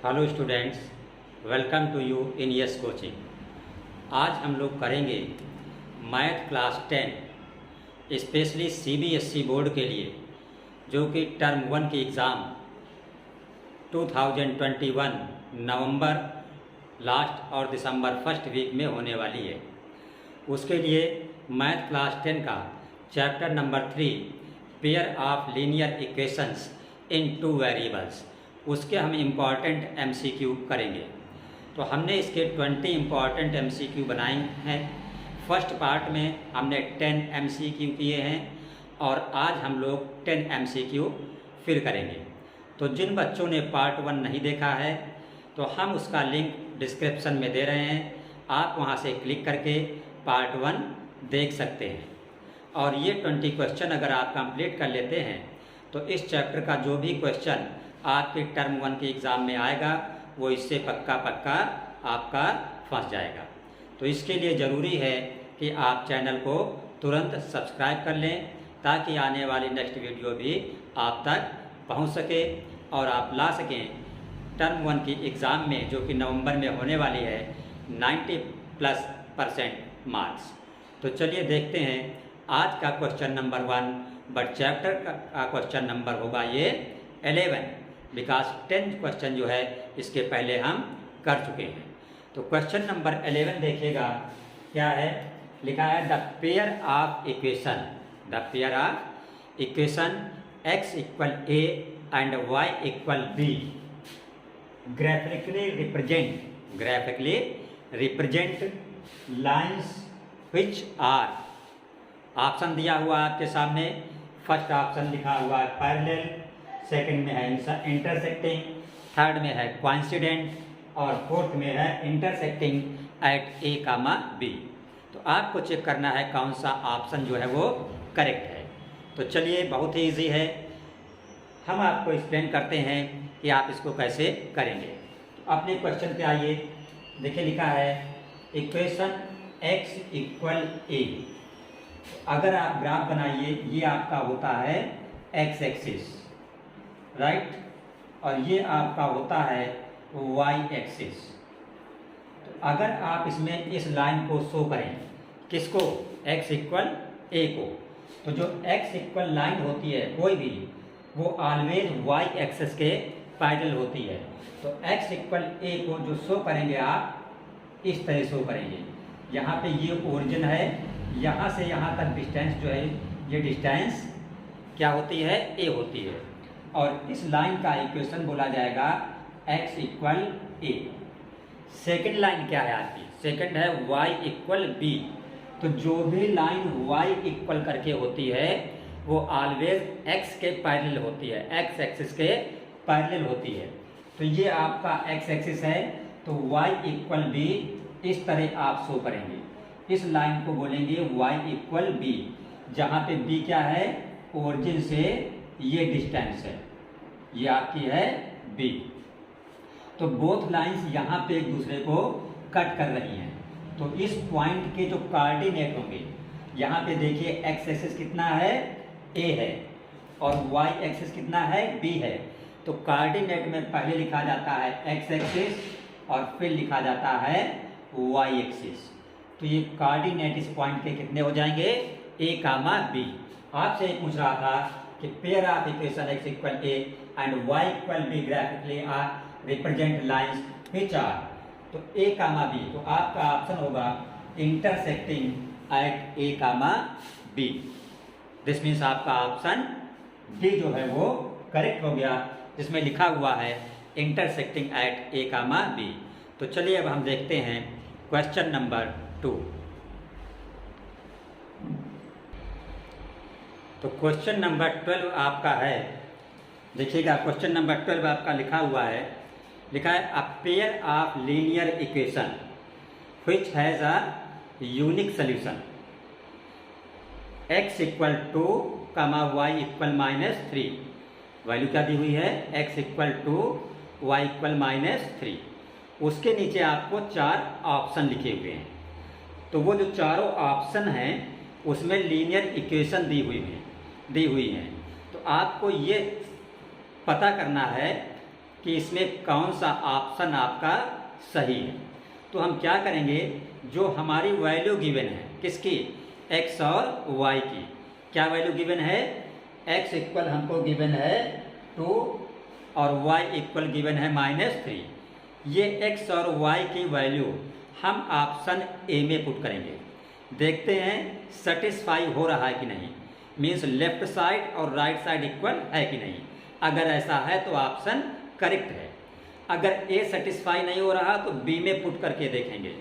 Hello students, welcome to you in yes coaching. आज हम लोग करेंगे math class 10 specially CBSE board के लिए, जो कि टर्म 1 की एग्ज़ाम 2021 नवंबर लास्ट और दिसंबर फर्स्ट वीक में होने वाली है। उसके लिए मैथ क्लास 10 का chapter number 3 pair of linear equations in two variables, उसके हम इम्पॉर्टेंट एमसीक्यू करेंगे। तो हमने इसके 20 इम्पॉर्टेंट एमसीक्यू बनाए हैं। फर्स्ट पार्ट में हमने 10 एमसीक्यू किए हैं और आज हम लोग 10 एमसीक्यू फिर करेंगे। तो जिन बच्चों ने पार्ट 1 नहीं देखा है तो हम उसका लिंक डिस्क्रिप्शन में दे रहे हैं, आप वहां से क्लिक करके पार्ट 1 देख सकते हैं। और ये 20 क्वेश्चन अगर आप कंप्लीट कर लेते हैं तो इस चैप्टर का जो भी क्वेश्चन आपके टर्म 1 के एग्ज़ाम में आएगा वो इससे पक्का आपका फंस जाएगा। तो इसके लिए ज़रूरी है कि आप चैनल को तुरंत सब्सक्राइब कर लें ताकि आने वाली नेक्स्ट वीडियो भी आप तक पहुंच सके और आप ला सकें टर्म 1 की एग्ज़ाम में, जो कि नवंबर में होने वाली है, 90+% मार्क्स। तो चलिए देखते हैं आज का क्वेश्चन नंबर 1, बट चैप्टर का क्वेश्चन नंबर होगा ये 11, बिकॉज 10 क्वेश्चन जो है इसके पहले हम कर चुके हैं। तो क्वेश्चन नंबर 11 देखिएगा क्या है, लिखा है the pair of equation x equal a and y equal b graphically represent lines which are. Option दिया हुआ आपके सामने। फर्स्ट ऑप्शन लिखा हुआ है पैरेलल, सेकंड में है इंटरसेक्टिंग, थर्ड में है कोइंसिडेंट और फोर्थ में है intersecting at A comma B. तो आपको चेक करना है कौन सा ऑप्शन जो है वो करेक्ट है। तो चलिए, बहुत ही ईजी है, हम आपको एक्सप्लेन करते हैं कि आप इसको कैसे करेंगे। तो अपने क्वेश्चन पे आइए। देखिए लिखा है इक्वेशन x इक्वल ए। अगर आप ग्राफ बनाइए, ये आपका होता है x एक्सिस, राइट, और ये आपका होता है y एक्सिस। तो अगर आप इसमें इस लाइन को शो करें, किसको, x इक्वल a को, तो जो x इक्वल लाइन होती है कोई भी, वो ऑलवेज y एक्सिस के पैरेलल होती है। तो x इक्वल a को जो शो करेंगे आप इस तरह शो करेंगे। यहाँ पे ये ओरिजिन है, यहाँ से यहाँ तक डिस्टेंस जो है, ये डिस्टेंस क्या होती है, a होती है। और इस लाइन का इक्वेशन बोला जाएगा x equal a। Second line क्या है आपकी, सेकेंड है y इक्वल b। तो जो भी लाइन y इक्वल करके होती है वो ऑलवेज x के पैरेलल होती है, x एक्सिस के पैरेलल होती है। तो ये आपका x एक्सिस है, तो y इक्वल b इस तरह आप शो करेंगे। इस लाइन को बोलेंगे y इक्वल b, जहाँ पे b क्या है, ओरिजिन से ये डिस्टेंस है, ये आपकी है b। तो बोथ लाइंस यहाँ पे एक दूसरे को कट कर रही हैं। तो इस पॉइंट के जो कोऑर्डिनेट होंगे, यहाँ पे देखिए x एक्सिस कितना है, a है, और y एक्सिस कितना है, b है। तो कोऑर्डिनेट में पहले लिखा जाता है x एक्सिस और फिर लिखा जाता है y एक्सिस। तो ये कोऑर्डिनेट इस पॉइंट के कितने हो जाएंगे, a कामा b। आपसे पूछ रहा था कि pair of equation x equal a and y equal b graphically are represent lines which are. तो a कामा b, तो आपका ऑप्शन होगा intersecting at a comma b। This means आपका ऑप्शन डी जो है वो करेक्ट हो गया, जिसमें लिखा हुआ है intersecting at a comma b। तो चलिए अब हम देखते हैं क्वेश्चन नंबर 2। तो क्वेश्चन नंबर 12 आपका है, देखिएगा क्वेश्चन नंबर 12 आपका लिखा हुआ है, लिखा है a pair of linear equation which has a unique solution x equal 2 comma y equal -3। Value क्या दी हुई है, x इक्वल 2 y इक्वल -3। उसके नीचे आपको 4 ऑप्शन लिखे हुए हैं। तो वो जो चारों ऑप्शन हैं उसमें लीनियर इक्वेशन दी हुई हैं। तो आपको ये पता करना है कि इसमें कौन सा ऑप्शन आपका सही है। तो हम क्या करेंगे, जो हमारी वैल्यू गिवन है किसकी, x और y की, क्या वैल्यू गिवन है, x इक्वल हमको गिवन है 2 और y इक्वल गिवन है -3। ये x और y की वैल्यू हम ऑप्शन ए में पुट करेंगे, देखते हैं सेटिस्फाई हो रहा है कि नहीं, मीन्स लेफ्ट साइड और राइट साइड इक्वल है कि नहीं। अगर ऐसा है तो ऑप्शन करेक्ट है। अगर ए सेटिस्फाई नहीं हो रहा तो बी में पुट करके देखेंगे,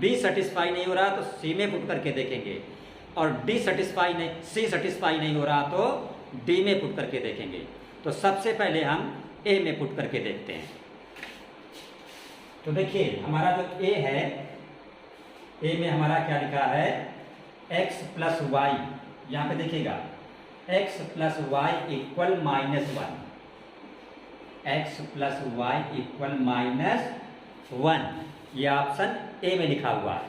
बी सेटिस्फाई नहीं हो रहा तो सी में पुट करके देखेंगे, और सी सेटिस्फाई नहीं हो रहा तो डी में पुट करके देखेंगे। तो सबसे पहले हम ए में पुट करके देखते हैं। तो देखिए हमारा जो ए है, ए में हमारा क्या लिखा है, x प्लस वाई, यहाँ पे देखिएगा x plus Y equal -1, x plus Y equal -1, ये ऑप्शन ए में लिखा हुआ है।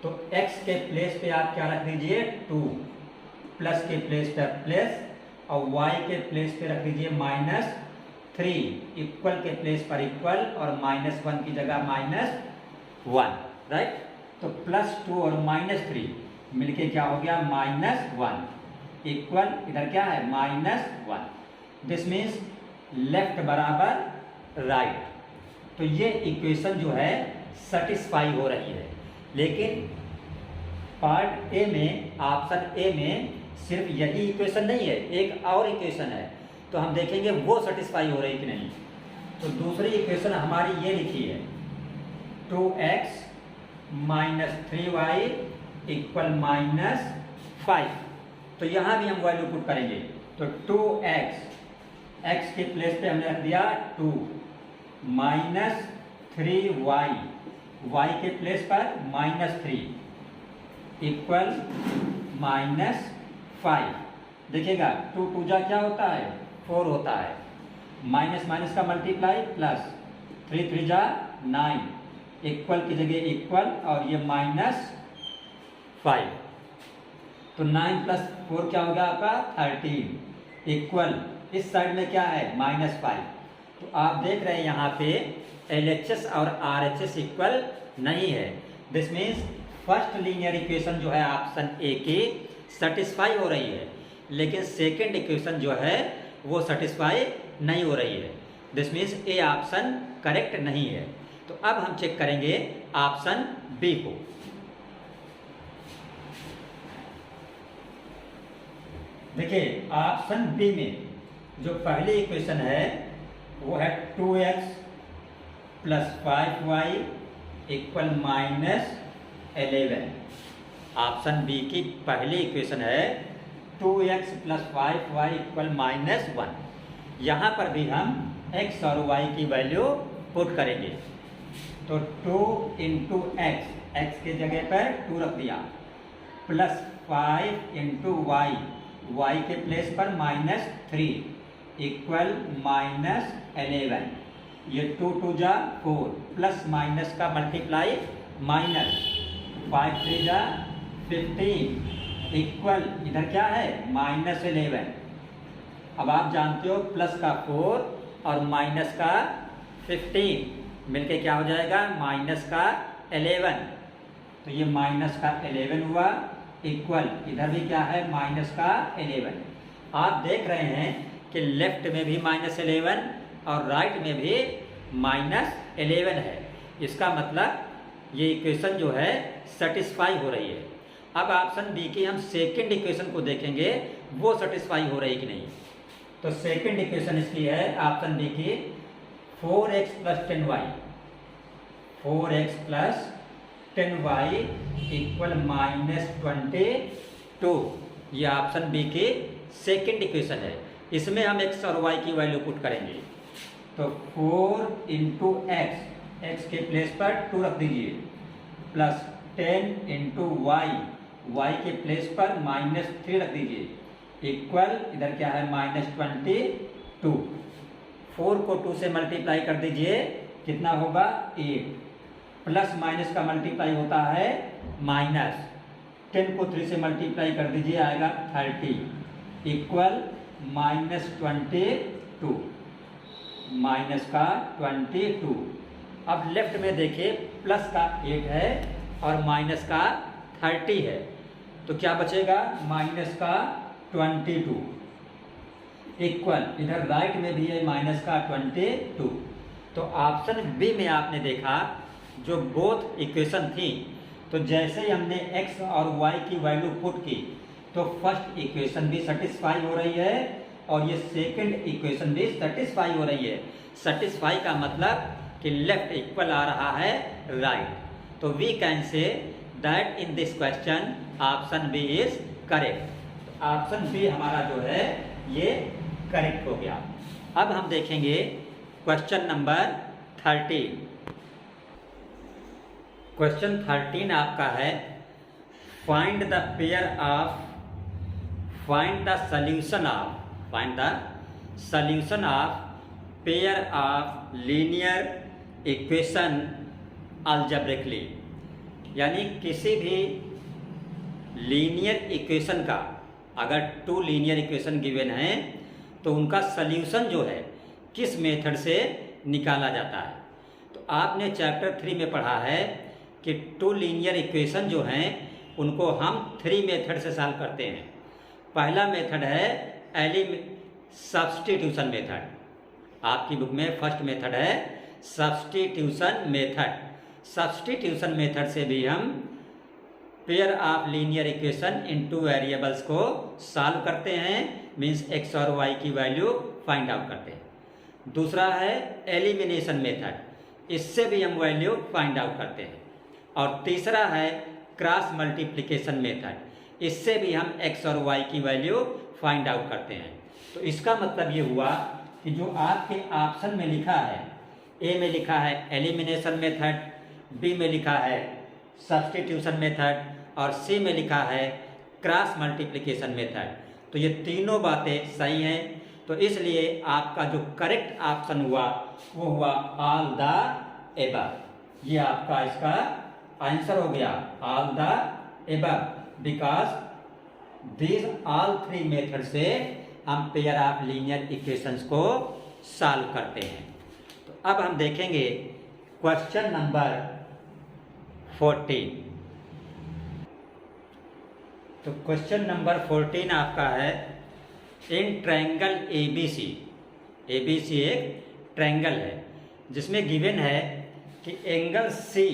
तो x के प्लेस पे आप क्या रख दीजिए 2, प्लस के प्लेस पे प्लस, और y के प्लेस पे रख दीजिए -3, इक्वल के प्लेस पर इक्वल और -1 की जगह -1, राइट। तो +2 और -3 मिलके क्या हो गया -1, इक्वल इधर क्या है -1। दिस मीन्स लेफ्ट बराबर राइट। तो ये इक्वेशन जो है सेटिस्फाई हो रही है। लेकिन पार्ट ए में, ऑप्शन ए में सिर्फ यही इक्वेशन नहीं है, एक और इक्वेशन है, तो हम देखेंगे वो सेटिस्फाई हो रही कि नहीं। तो दूसरी इक्वेशन हमारी ये लिखी है 2x - 3y इक्वल -5। तो यहाँ भी हम वैल्यू पुट करेंगे। तो 2x, x के प्लेस पे हमने रख दिया 2, -3y, y के प्लेस पर -3 इक्वल -5। देखिएगा 2 2 जा क्या होता है 4 होता है, माइनस माइनस का मल्टीप्लाई प्लस, 3 3 जा 9, इक्वल की जगह इक्वल और ये -5। तो 9 + 4 क्या हो गया आपका 13, इक्वल इस साइड में क्या है -5। तो आप देख रहे हैं यहाँ पे LHS और RHS इक्वल नहीं है। This means first linear equation जो है ऑप्शन ए की सेटिस्फाई हो रही है, लेकिन सेकंड इक्वेशन जो है वो सेटिस्फाई नहीं हो रही है। This means A option correct नहीं है। तो अब हम चेक करेंगे ऑप्शन बी को। देखिए ऑप्शन बी में जो पहली इक्वेशन है वो है 2x + 5y equal -11। Option B की पहली इक्वेशन है 2x + 5y इक्वल -1। यहाँ पर भी हम x और y की वैल्यू पुट करेंगे। तो 2 × x, x के जगह पर 2 रख दिया, प्लस 5 × y, y के प्लेस पर -3 इक्वल -11। ये 2 2 जा 4, प्लस माइनस का मल्टीप्लाई माइनस, 5 3 जा 15 इक्वल इधर क्या है -11। अब आप जानते हो प्लस का 4 और माइनस का 15 मिलके क्या हो जाएगा माइनस का 11। तो ये माइनस का 11 हुआ, इक्वल इधर भी क्या है माइनस का 11। आप देख रहे हैं कि लेफ्ट में भी -11 और राइट में भी -11 है। इसका मतलब ये इक्वेशन जो है सेटिस्फाई हो रही है। अब ऑप्शन बी की हम सेकंड इक्वेशन को देखेंगे वो सेटिस्फाई हो रही कि नहीं। तो सेकंड इक्वेशन इसकी है ऑप्शन बी की 4x + 10y, 4x + 10y equal -22। ये ऑप्शन बी की सेकंड इक्वेशन है। इसमें हम x और y की वैल्यू पुट करेंगे। तो 4 × x, x के प्लेस पर 2 रख दीजिए, प्लस 10 × y, y के प्लेस पर -3 रख दीजिए, इक्वल इधर क्या है -22। 4 को 2 से मल्टीप्लाई कर दीजिए, कितना होगा 8, प्लस माइनस का मल्टीप्लाई होता है माइनस, 10 को 3 से मल्टीप्लाई कर दीजिए आएगा 30 इक्वल -22। माइनस का 22। अब लेफ्ट में देखिए प्लस का 8 है और माइनस का 30 है, तो क्या बचेगा माइनस का 22 इक्वल, इधर राइट में भी है माइनस का 22। तो ऑप्शन बी में आपने देखा जो बोथ इक्वेशन थी, तो जैसे ही हमने x और y की वैल्यू पुट की तो फर्स्ट इक्वेशन भी सेटिस्फाई हो रही है और ये सेकंड इक्वेशन भी सेटिस्फाई हो रही है। सेटिस्फाई का मतलब कि लेफ्ट इक्वल आ रहा है राइट। तो we can say that in this question option B is correct. Option B हमारा जो है ये करेक्ट हो गया। अब हम देखेंगे क्वेश्चन नंबर 13। क्वेश्चन 13 आपका है find the pair of find the solution of pair of linear equation algebraically, यानी किसी भी लीनियर इक्वेशन का अगर 2 लीनियर इक्वेशन गिवन है तो उनका सॉल्यूशन जो है किस मेथड से निकाला जाता है। तो आपने चैप्टर 3 में पढ़ा है कि 2 लीनियर इक्वेशन जो हैं उनको हम 3 मेथड से सॉल्व करते हैं। पहला मेथड है सब्स्टिट्यूशन मेथड, आपकी बुक में फर्स्ट मेथड है सब्स्टिट्यूशन मेथड। सब्स्टिट्यूशन मेथड से भी हम pair of linear equation in 2 variables को सॉल्व करते हैं, मीन्स x और y की वैल्यू फाइंड आउट करते हैं। दूसरा है एलिमिनेशन मेथड, इससे भी हम वैल्यू फाइंड आउट करते हैं। और तीसरा है क्रॉस मल्टीप्लिकेशन मेथड, इससे भी हम x और y की वैल्यू फाइंड आउट करते हैं। तो इसका मतलब ये हुआ कि जो आपके ऑप्शन में लिखा है, ए में लिखा है एलिमिनेशन मेथड, बी में लिखा है सब्स्टिट्यूशन मेथड और सी में लिखा है क्रॉस मल्टीप्लिकेशन मेथड, तो ये तीनों बातें सही हैं। तो इसलिए आपका जो करेक्ट ऑप्शन हुआ वो हुआ ऑल द एबव। ये आपका इसका आंसर हो गया all the above, because these all 3 method से हम पेयर ऑफ लीनियर इक्वेशंस को सॉल्व करते हैं। तो अब हम देखेंगे क्वेश्चन नंबर 14। तो क्वेश्चन नंबर 14 आपका है इन ट्रायंगल ABC, ABC एक ट्रायंगल है जिसमें गिवन है कि angle C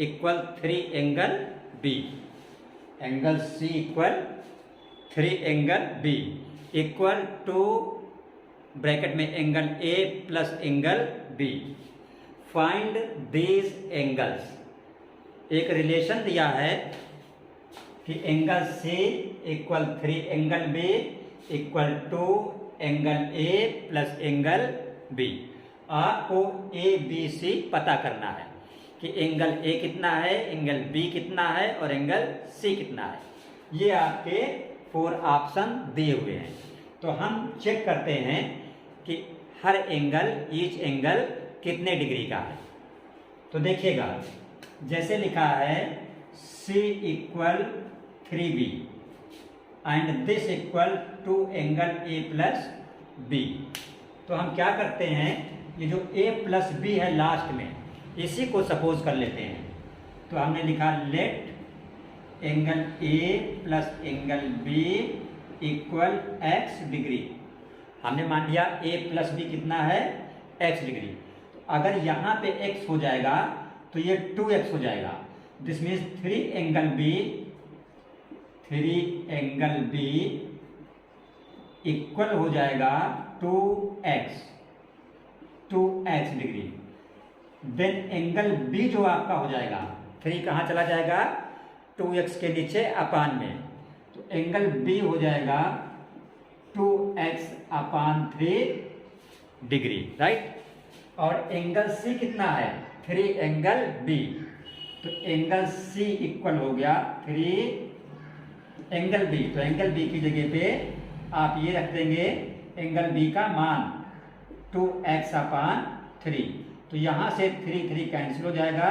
equal 3 angle B, angle C equal 3 angle B equal to bracket में angle A plus angle B। Find these angles. एक रिलेशन दिया है कि angle C equal 3 angle B equal to angle A plus angle B। आपको ABC पता करना है कि एंगल A कितना है, एंगल B कितना है और एंगल C कितना है। ये आपके 4 ऑप्शन दिए हुए हैं। तो हम चेक करते हैं कि हर एंगल ईच एंगल कितने डिग्री का है। तो देखिएगा जैसे लिखा है C equal 3B and this equal to angle A plus B। तो हम क्या करते हैं, ये जो A प्लस B है लास्ट में, इसी को सपोज कर लेते हैं। तो हमने लिखा let angle A plus angle B equal x degree. हमने मान लिया A प्लस B कितना है x डिग्री। तो अगर यहाँ पे x हो जाएगा तो ये 2x हो जाएगा। This means 3 angle B equal हो जाएगा 2x degree. Then angle B जो आपका हो जाएगा, 3 कहाँ चला जाएगा 2x के नीचे अपान में, तो एंगल B हो जाएगा 2x अपान 3 डिग्री, राइट। और एंगल C कितना है 3 एंगल B, तो एंगल C इक्वल हो गया 3 एंगल B। तो एंगल B की जगह पे आप ये रख देंगे एंगल B का मान 2x अपान 3। तो यहाँ से 3 कैंसिल हो जाएगा,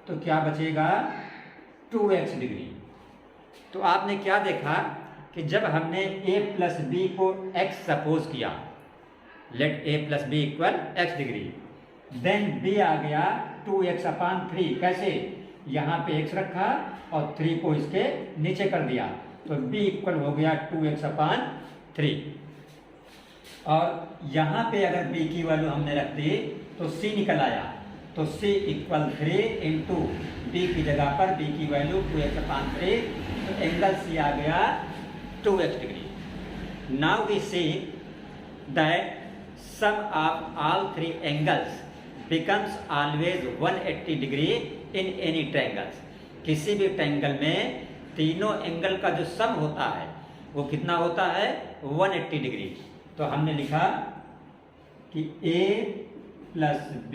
तो क्या बचेगा 2x डिग्री। तो आपने क्या देखा कि जब हमने A प्लस B को x सपोज किया let a plus B equal x degree. Then b आ गया 2x/3। कैसे? यहाँ पे x रखा और 3 को इसके नीचे कर दिया, तो b इक्वल हो गया 2x/3। और यहाँ पे अगर b की वैल्यू हमने रख दी तो c निकल आया, तो c इक्वल 3 इंटू b की जगह पर b की वैल्यू 2x/3, तो एंगल c आ गया 2x degree. Now we see that sum of all three angles becomes always 180 degree in any triangles। किसी भी ट्रायंगल में तीनों एंगल का जो सम होता है वो कितना होता है? 180 डिग्री। तो हमने लिखा कि a plus b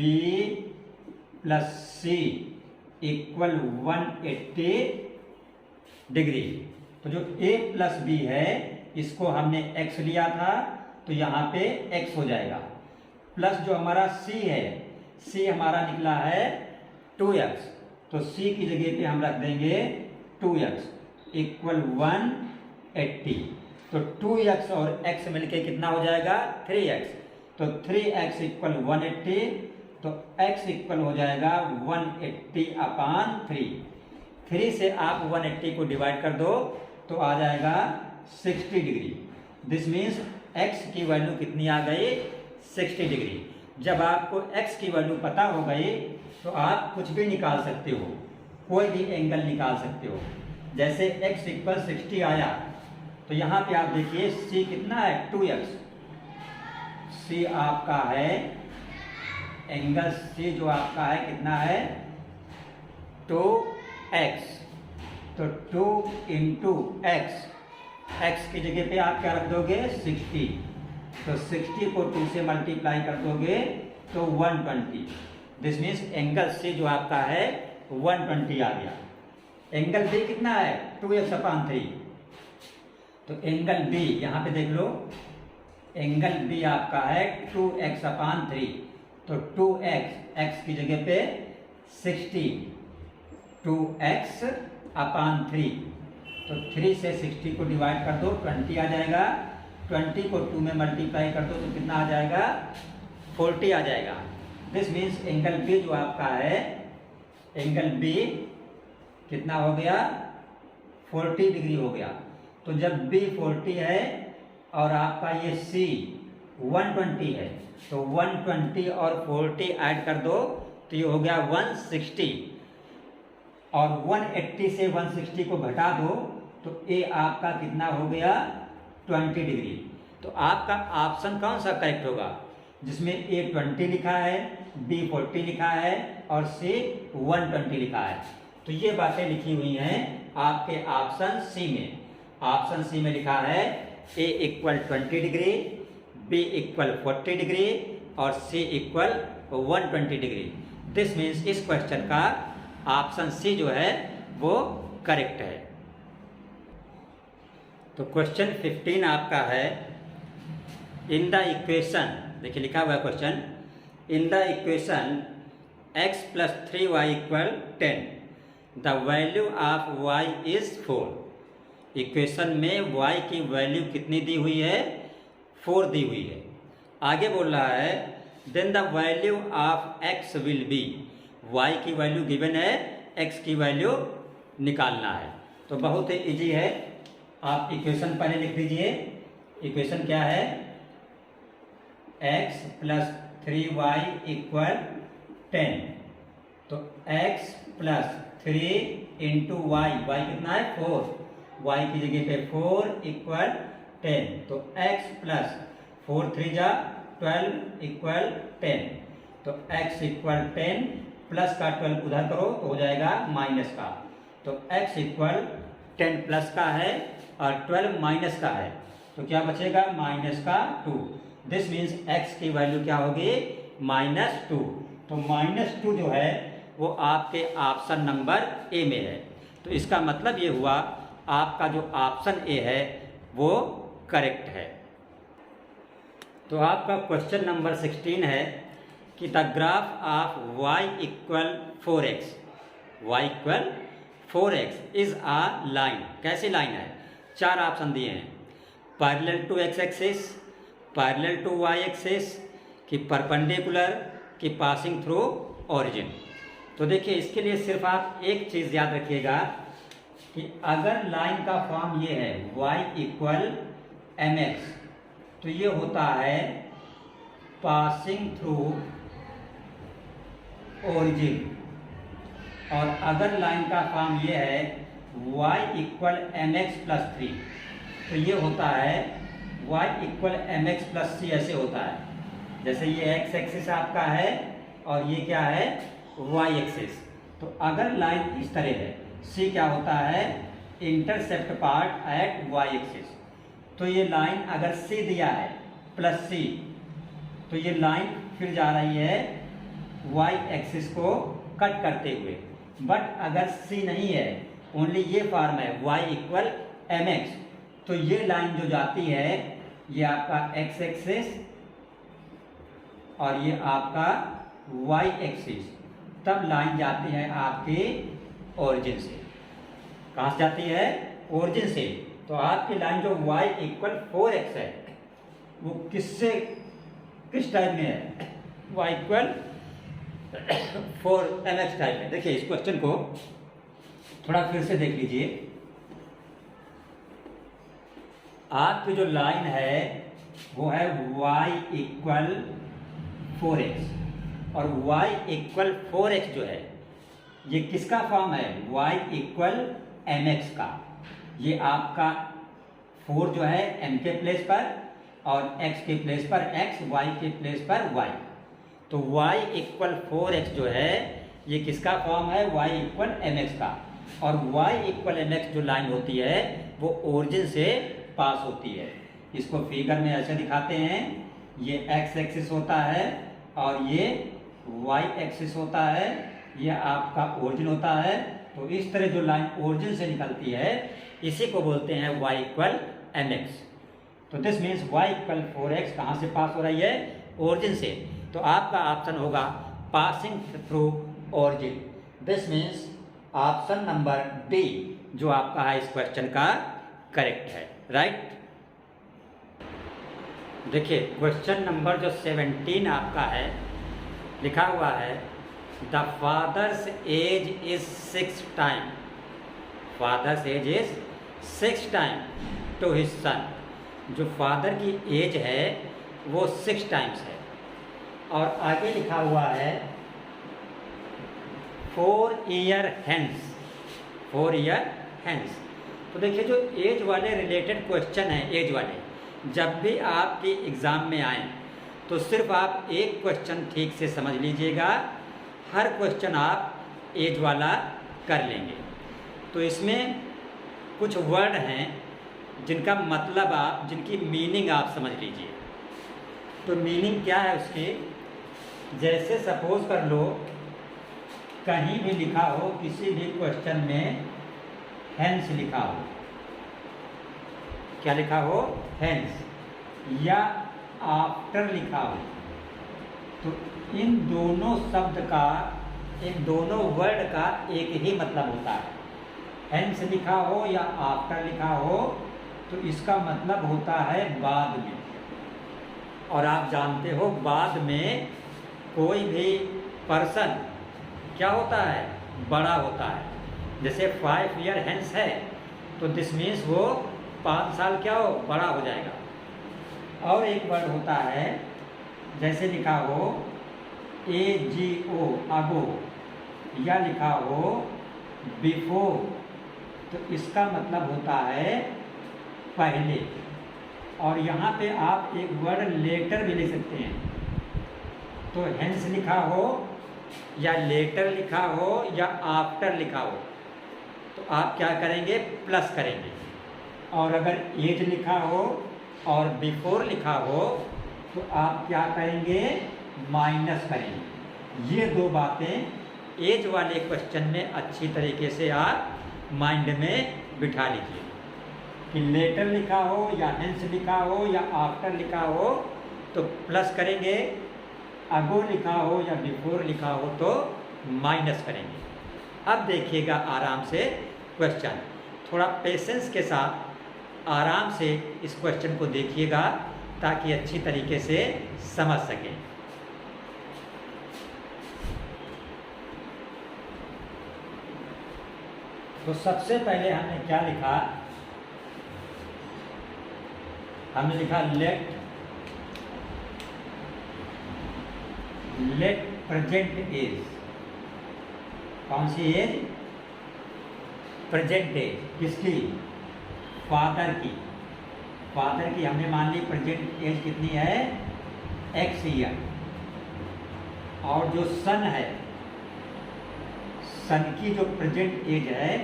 plus c equal 180 degree. तो जो a प्लस b है इसको हमने x लिया था, तो यहाँ पे x हो जाएगा, प्लस जो हमारा c है, c हमारा निकला है 2x, तो c की जगह पे हम रख देंगे 2x इक्वल 180। तो 2x और x मिलके कितना हो जाएगा? 3x। तो 3x इक्वल 180, तो x इक्वल हो जाएगा 180/3। 3 से आप 180 को डिवाइड कर दो तो आ जाएगा 60 डिग्री। दिस मीन्स x की वैल्यू कितनी आ गई? 60 डिग्री। जब आपको x की वैल्यू पता हो गई तो आप कुछ भी निकाल सकते हो, कोई भी एंगल निकाल सकते हो। जैसे x इक्वल 60 आया, तो यहाँ पे आप देखिए c कितना है? 2x। c आपका है, एंगल c जो आपका है कितना है? 2x। तो 2 इंटू x, x की जगह पे आप क्या रख दोगे? 60। तो 60 को 2 से मल्टीप्लाई कर दोगे तो 120। दिस मीन्स एंगल C जो आपका है 120 आ गया। एंगल B कितना है? 2x/3। तो एंगल B यहाँ पे देख लो, एंगल B आपका है 2x/3। तो 2x, x की जगह पे 60, 2x/3। तो 3 से 60 को डिवाइड कर दो, 20 आ जाएगा। 20 को 2 में मल्टीप्लाई कर दो तो कितना आ जाएगा? 40 आ जाएगा। दिस मीन्स एंगल B जो आपका है, एंगल B कितना हो गया? 40 डिग्री हो गया। तो जब B 40 है और आपका ये C 120 है, तो 120 और 40 ऐड कर दो तो ये हो गया 160। और 180 से 160 को घटा दो तो A आपका कितना हो गया? 20 डिग्री। तो आपका ऑप्शन कौन सा करेक्ट होगा? जिसमें A 20 लिखा है, B 40 लिखा है और C 120 लिखा है। तो ये बातें लिखी हुई हैं आपके ऑप्शन C में। ऑप्शन C में लिखा है A equal 20 degree, B equal 40 degree और C equal 120 degree. This means इस क्वेश्चन का ऑप्शन C जो है वो करेक्ट है। तो क्वेश्चन 15 आपका है, इन द इक्वेशन, देखिए लिखा हुआ है question, in the equation x plus 3y equal 10 the value of y is 4। Equation में y की वैल्यू कितनी दी हुई है? 4 दी हुई है। आगे बोल रहा है then the value of x will be, y की वैल्यू गिवन है, x की वैल्यू निकालना है। तो बहुत ही इजी है, आप इक्वेशन पहले लिख दीजिए। इक्वेशन क्या है? x plus 3y equal 10। तो x plus 3 into Y, Y कितना है? 4, y की जगह पे 4 इक्वल 10। तो x प्लस 4 3 जा 12 इक्वल 10। तो x इक्वल 10 प्लस का 12 उधर करो तो हो जाएगा माइनस का। तो x इक्वल 10 प्लस का है और 12 माइनस का है, तो क्या बचेगा? माइनस का 2। दिस मीन्स x की वैल्यू क्या होगी? -2। तो -2 जो है वो आपके ऑप्शन नंबर ए में है। तो इसका मतलब ये हुआ आपका जो ऑप्शन ए है वो करेक्ट है। तो आपका क्वेश्चन नंबर 16 है कि the graph of y equal 4x, y equal 4x is a line. कैसी लाइन है? 4 ऑप्शन दिए हैं। Parallel to x axis, parallel to Y axis, कि परपेंडिकुलर, कि पासिंग थ्रू ओरिजिन। तो देखिए इसके लिए सिर्फ आप एक चीज़ याद रखिएगा कि अगर लाइन का फॉर्म ये है y इक्वल एम एक्स, तो ये होता है पासिंग थ्रू ओरिजिन। और अगर लाइन का फॉर्म ये है y equal m x plus 3, तो ये होता है y equal m x plus c, ऐसे होता है। जैसे ये x एक्सिस आपका है और ये क्या है y एक्सिस। तो अगर लाइन इस तरह है, c क्या होता है intercept part at y axis. तो ये लाइन अगर c दिया है प्लस c, तो ये लाइन फिर जा रही है y एक्सिस को कट करते हुए। बट अगर c नहीं है, ओनली ये फॉर्म है y इक्वल एम एक्स, तो ये लाइन जो जाती है ये आपका x एक्सिस और ये आपका y एक्सिस, तब लाइन जाती है आपके ओरिजिन से। कहाँ से जाती है? ओरिजिन से। तो आपकी लाइन जो y इक्वल 4x है वो किस टाइप में है? y इक्वल 4mx टाइप में। देखिए इस क्वेश्चन को थोड़ा फिर से देख लीजिए। आपकी जो लाइन है वो है y इक्वल 4x, और y इक्वल 4x जो है ये किसका फॉर्म है? y इक्वल mx का। ये आपका 4 जो है m के प्लेस पर और x के प्लेस पर x, y के प्लेस पर y। तो y इक्वल 4x जो है ये किसका फॉर्म है? y इक्वल mx का। और y इक्वल mx जो लाइन होती है वो ओरिजिन से पास होती है। इसको फिगर में ऐसे दिखाते हैं, ये x एक्सिस होता है और ये y एक्सिस होता है, ये आपका ओरिजिन होता है। तो इस तरह जो लाइन ओरिजिन से निकलती है इसी को बोलते हैं y इक्वल mx। तो this means y equal 4x कहाँ से पास हो रही है? ओरिजिन से। तो आपका ऑप्शन होगा passing through origin. This means option number D जो आपका है इस क्वेश्चन का करेक्ट है, राइट। देखिए क्वेश्चन नंबर जो 17 आपका है, लिखा हुआ है the father's age is 6 time, father's age is 6 time to his son. जो फादर की एज है वो 6 टाइम्स है। और आगे लिखा हुआ है 4 ईयर हैंस, 4 ईयर हैंस। तो देखिए जो एज वाले रिलेटेड क्वेश्चन है, एज वाले जब भी आपके एग्ज़ाम में आए तो सिर्फ आप एक क्वेश्चन ठीक से समझ लीजिएगा, हर क्वेश्चन आप एज वाला कर लेंगे। तो इसमें कुछ वर्ड हैं जिनका मतलब आप, जिनकी मीनिंग आप समझ लीजिए। तो मीनिंग क्या है उसकी? जैसे सपोज कर लो कहीं भी लिखा हो, किसी भी क्वेश्चन में हैंस लिखा हो, क्या लिखा हो? हैंस, या आफ्टर लिखा हो, तो इन दोनों शब्द का, इन दोनों वर्ड का एक ही मतलब होता है। हैंस लिखा हो या आफ्टर लिखा हो तो इसका मतलब होता है बाद में। और आप जानते हो बाद में कोई भी पर्सन क्या होता है? बड़ा होता है। जैसे 5 ईयर हैंस है तो दिस मीन्स वो 5 साल क्या हो? बड़ा हो जाएगा। और एक वर्ड होता है जैसे लिखा हो AGO, अगो, या लिखा हो बिफोर, तो इसका मतलब होता है पहले। और यहाँ पे आप एक वर्ड लेटर भी लिख सकते हैं। तो हेंस लिखा हो या लेटर लिखा हो या आफ्टर लिखा हो तो आप क्या करेंगे? प्लस करेंगे। और अगर एज लिखा हो और बिफोर लिखा हो तो आप क्या करेंगे? माइनस करेंगे। ये दो बातें एज वाले क्वेश्चन में अच्छी तरीके से आप माइंड में बिठा लीजिए कि लेटर लिखा हो या हेंस लिखा हो या आफ्टर लिखा हो तो प्लस करेंगे, अगो लिखा हो या बिफोर लिखा हो तो माइनस करेंगे। अब देखिएगा आराम से क्वेश्चन, थोड़ा पेशेंस के साथ आराम से इस क्वेश्चन को देखिएगा ताकि अच्छी तरीके से समझ सकें। तो सबसे पहले हमने क्या लिखा, हमने लिखा लेट प्रेजेंट एज। कौन सी एज? Present age. किसकी? फादर की। फादर की हमने मान ली प्रेजेंट एज कितनी है? x year. और जो सन है, सन की जो प्रेजेंट एज है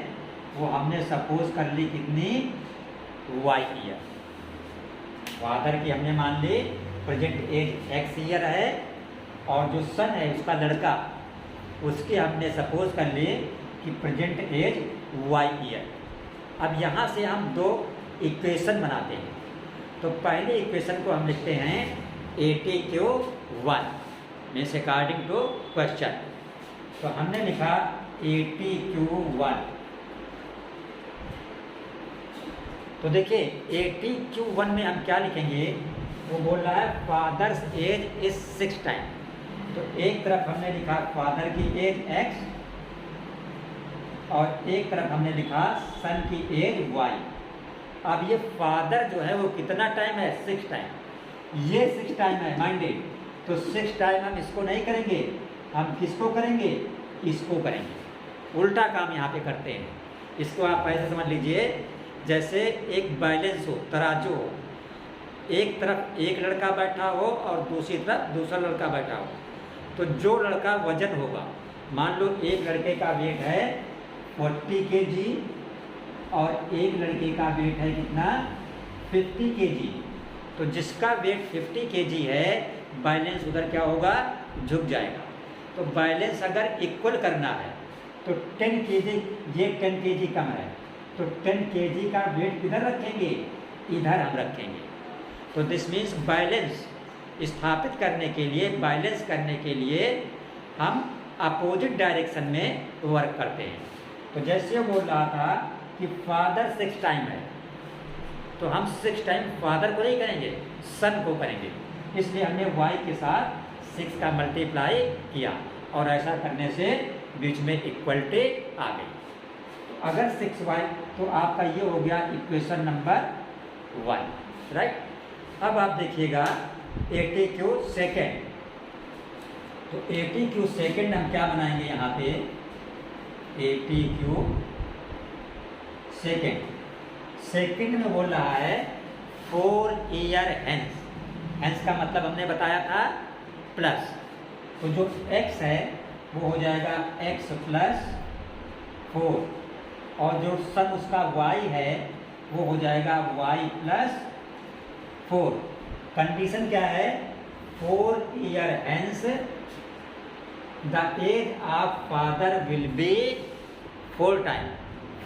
वो हमने सपोज कर ली कितनी? y year. फादर की हमने मान ली प्रेजेंट एज x ईयर है, और जो सन है उसका लड़का, उसकी हमने सपोज कर ली कि प्रेजेंट एज y ईयर। अब यहाँ से हम दो इक्वेशन बनाते हैं। तो पहले इक्वेशन को हम लिखते हैं ATQ1 means according to question. तो हमने लिखा ATQ1। तो देखिए ATQ1 में हम क्या लिखेंगे, वो बोल रहा है फादर्स एज इज 6 टाइम। तो एक तरफ हमने लिखा फादर की एज x, और एक तरफ हमने लिखा सन की एज y। अब ये फादर जो है वो कितना टाइम है? 6 टाइम। ये 6 टाइम है माइंडेड, तो 6 टाइम हम इसको नहीं करेंगे, हम किसको करेंगे? इसको करेंगे। उल्टा काम यहाँ पे करते हैं। इसको आप ऐसे समझ लीजिए जैसे एक बैलेंस हो, तराजू हो, एक तरफ एक लड़का बैठा हो और दूसरी तरफ दूसरा लड़का बैठा हो। तो जो लड़का वजन होगा, मान लो एक लड़के का वेट है 40 kg और एक लड़के का वेट है कितना? 50 kg। तो जिसका वेट 50 kg है, बैलेंस उधर क्या होगा? झुक जाएगा। तो बैलेंस अगर इक्वल करना है तो 10 kg, ये 10 kg कम है, तो 10 kg का वेट किधर रखेंगे? इधर हम रखेंगे। तो दिस मीन्स बैलेंस स्थापित करने के लिए, बैलेंस करने के लिए हम अपोजिट डायरेक्शन में वर्क करते हैं। तो जैसे बोल रहा था कि फादर 6 टाइम है, तो हम 6 टाइम फादर को नहीं करेंगे, सन को करेंगे। इसलिए हमने y के साथ 6 का मल्टीप्लाई किया, और ऐसा करने से बीच में इक्वलिटी आ गई। तो अगर 6y, तो आपका ये हो गया इक्वेशन नंबर 1, राइट। अब आप देखिएगा ATQ सेकेंड। तो ATQ सेकेंड हम क्या बनाएंगे यहाँ पे? ATQ second. सेकेंड में बोल रहा है 4 ईयर हेंस। हेंस का मतलब हमने बताया था प्लस। तो जो x है वो हो जाएगा x प्लस 4, और जो सन उसका y है वो हो जाएगा y प्लस 4। कंडीशन क्या है? 4 year hence the age of father will be 4 time.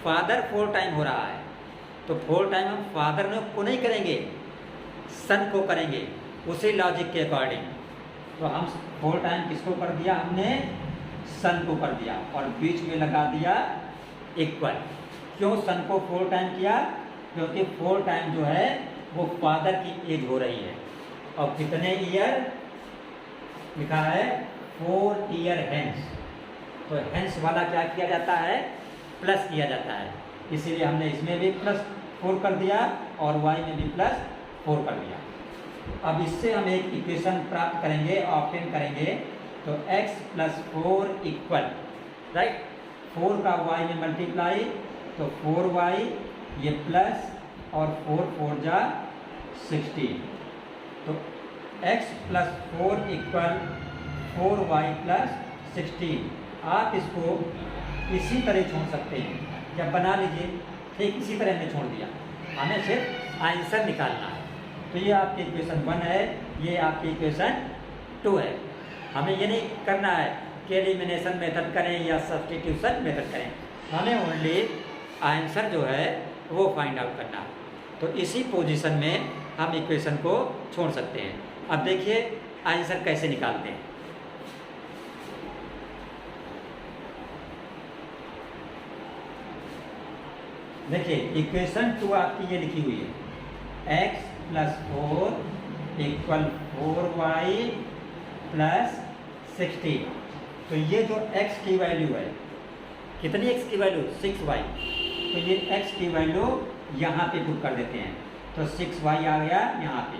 Father 4 time हो रहा है, तो 4 टाइम हम फादर को नहीं करेंगे, सन को करेंगे, उसी लॉजिक के अकॉर्डिंग। तो हम 4 टाइम किसको कर दिया? हमने सन को कर दिया, और बीच में लगा दिया इक्वल। क्यों सन को 4 टाइम किया? क्योंकि 4 टाइम जो है वो फादर की एज हो रही है। और कितने ईयर लिखा है? 4 ईयर हेंस। तो हेंस वाला क्या किया जाता है? प्लस किया जाता है। इसीलिए हमने इसमें भी +4 कर दिया और y में भी +4 कर दिया। अब इससे हम एक इक्वेशन प्राप्त करेंगे, ऑब्टेन करेंगे। तो x + 4 इक्वल, राइट, 4 का y में मल्टीप्लाई, तो 4y ये प्लस, और 4 4 जा 16। तो x + 4 इक्वल 4y + 16। आप इसको इसी तरह छोड़ सकते हैं, जब बना लीजिए ठीक इसी तरह हमने छोड़ दिया। हमें सिर्फ आंसर निकालना है। तो ये आपकी इक्वेशन 1 है, ये आपकी इक्वेशन 2 है। हमें ये नहीं करना है कि एलिमिनेशन मेथड करें या सब्स्टिट्यूशन मेथड करें, हमें ओनली आंसर जो है वो फाइंड आउट करना है। तो इसी पोजीशन में हम इक्वेशन को छोड़ सकते हैं। अब देखिए आंसर कैसे निकालते हैं। देखिए इक्वेशन 2 आपकी ये लिखी हुई है, x + 4 इक्वल 4y प्लस 16। तो ये जो x की वैल्यू है, कितनी x की वैल्यू 6y, तो ये x की वैल्यू यहाँ पे पुट कर देते हैं। तो 6y आ गया यहाँ पे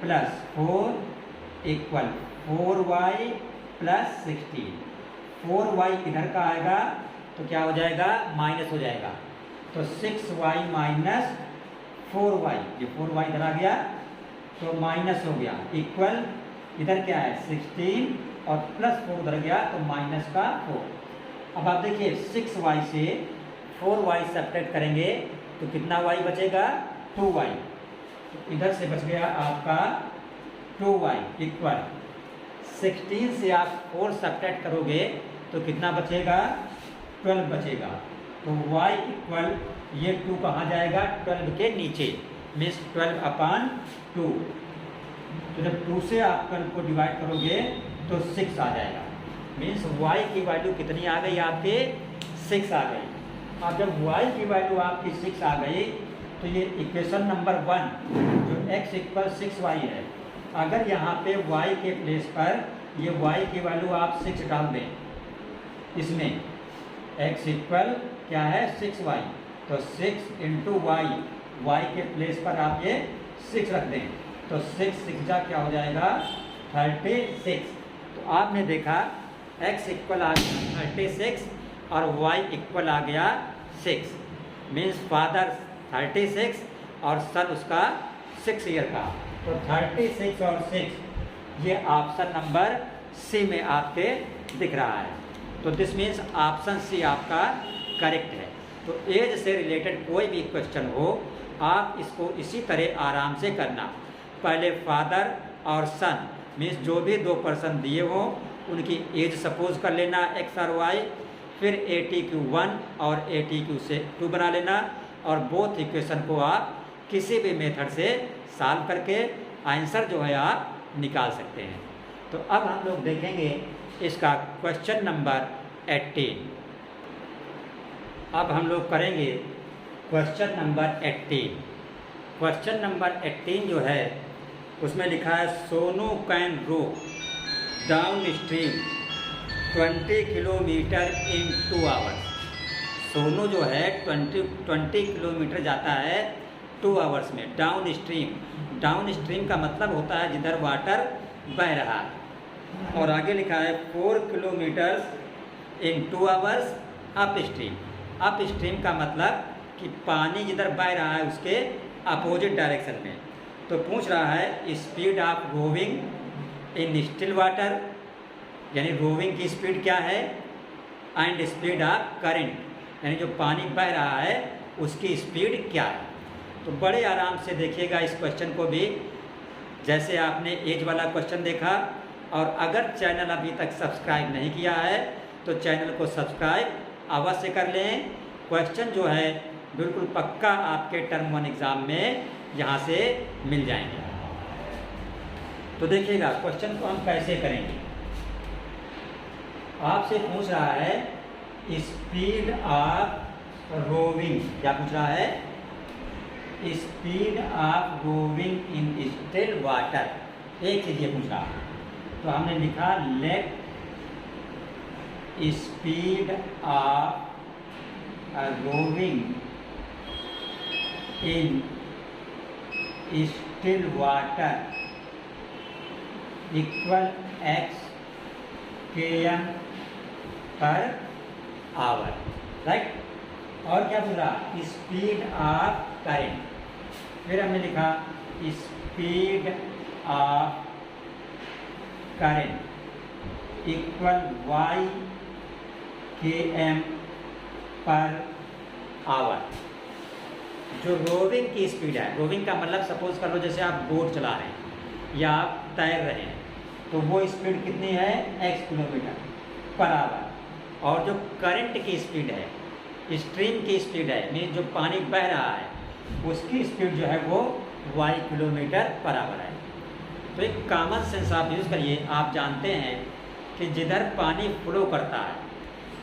plus 4 equal 4y plus 16। 4y इधर का आएगा तो क्या हो जाएगा, माइनस हो जाएगा। तो 6y माइनस 4y, ये 4y इधर आ गया तो माइनस हो गया, इक्वल इधर क्या है 16 और प्लस 4 उधर गया तो माइनस का 4। अब आप देखिए 6y से 4y सब्ट्रैक्ट करेंगे तो कितना y बचेगा, 2y। तो इधर से बच गया आपका 2y इक्वल 16 से आप 4 सब्ट्रैक्ट करोगे तो कितना बचेगा, 12 बचेगा। तो y इक्वल ये 2 कहाँ जाएगा, 12 के नीचे, मीन्स 12/2। तो जब 2 से आप 12 को डिवाइड करोगे तो 6 आ जाएगा, मीन्स y की वैल्यू कितनी आ गई आपके, 6 आ गई। अब जब y की वैल्यू आपकी 6 आ गई तो ये इक्वेशन नंबर 1 जो x इक्वल 6y है, अगर यहाँ पे y के प्लेस पर ये y की वैल्यू आप 6 डाल दें, इसमें x इक्वल क्या है 6y, तो 6 इंटू y के प्लेस पर आप ये 6 रख दें तो 6 जा क्या हो जाएगा 36। तो आपने देखा x इक्वल आ गया 36 और y इक्वल आ गया 6, मीन्स फादर 36 और सन उसका 6 ईयर का। तो 36 और 6 ये ऑप्शन नंबर सी में आपके दिख रहा है। तो दिस मीन्स ऑप्शन सी आपका करेक्ट है। तो एज से रिलेटेड कोई भी क्वेश्चन हो आप इसको इसी तरह आराम से करना। पहले फादर और सन मीन्स जो भी 2 पर्सन दिए हों उनकी एज सपोज कर लेना x और y, फिर ATQ1 और ATQ2 बना लेना और बोथ इक्वेशन को आप किसी भी मेथड से सॉल्व करके आंसर जो है आप निकाल सकते हैं। तो अब हम लोग देखेंगे इसका क्वेश्चन नंबर 18। अब हम लोग करेंगे क्वेश्चन नंबर 18। क्वेश्चन नंबर 18 जो है उसमें लिखा है Sonu can row downstream 20 kilometre in 2 hours. Sonu जो है 20 किलोमीटर जाता है 2 आवर्स में डाउन स्ट्रीम। डाउन स्ट्रीम का मतलब होता है जिधर वाटर बह रहा है। और आगे लिखा है 4 kilometre in 2 hours up stream. Up stream का मतलब कि पानी जिधर बह रहा है उसके अपोजिट डायरेक्शन में। तो पूछ रहा है speed of rowing in still water, यानी रोविंग की स्पीड क्या है, एंड स्पीड ऑफ करंट, यानी जो पानी बह रहा है उसकी स्पीड क्या है। तो बड़े आराम से देखिएगा इस क्वेश्चन को भी, जैसे आपने एज वाला क्वेश्चन देखा। और अगर चैनल अभी तक सब्सक्राइब नहीं किया है तो चैनल को सब्सक्राइब अवश्य कर लें। क्वेश्चन जो है बिल्कुल पक्का आपके टर्म 1 एग्ज़ाम में यहाँ से मिल जाएंगे। तो देखिएगा क्वेश्चन को हम कैसे करेंगे। आपसे पूछ रहा है स्पीड ऑफ रोविंग, क्या पूछ रहा है, speed of rowing in still water. एक चीज़ ये पूछ रहा है तो हमने लिखा let speed of rowing in still water equal x km per hour, right. और क्या बोला, स्पीड ऑफ करंट। फिर हमने लिखा speed of current equal y km per hour. जो रोविंग की स्पीड है, रोविंग का मतलब सपोज कर लो जैसे आप बोट चला रहे हैं या आप तैर रहे हैं, तो वो स्पीड कितनी है x किलोमीटर पर आवर। और जो करंट की स्पीड है, स्ट्रीम की स्पीड है, मीन जो पानी बह रहा है उसकी स्पीड जो है वो y किलोमीटर पर आवर है। तो एक कॉमन सेंस आप यूज़ करिए। आप जानते हैं कि जिधर पानी फ्लो करता है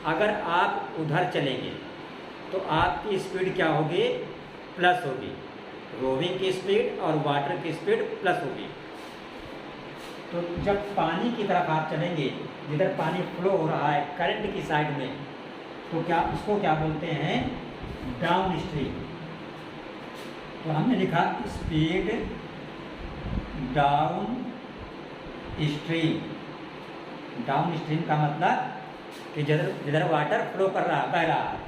अगर आप उधर चलेंगे तो आपकी स्पीड क्या होगी, प्लस होगी। रोविंग की स्पीड और वाटर की स्पीड प्लस होगी। तो जब पानी की तरफ आप चलेंगे, जिधर पानी फ्लो हो रहा है करंट की साइड में, तो क्या उसको क्या बोलते हैं, डाउन स्ट्रीम। तो हमने लिखा speed down stream. Down stream का मतलब कि जिधर जिधर वाटर फ्लो कर रहा बह रहा है,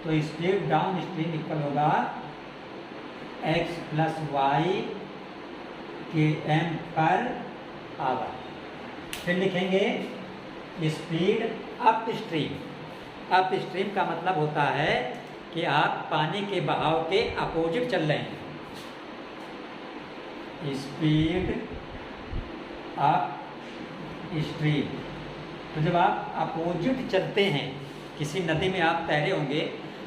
तो स्पीड डाउन स्ट्रीम इक्वल होगा x प्लस वाई के एम पर आवर। फिर लिखेंगे speed up stream. Up stream का मतलब होता है कि आप पानी के बहाव के अपोजिट चल रहे हैं। स्पीड अप स्ट्रीम, तो जब आप अपोजिट चलते हैं, किसी नदी में आप तैरे होंगे,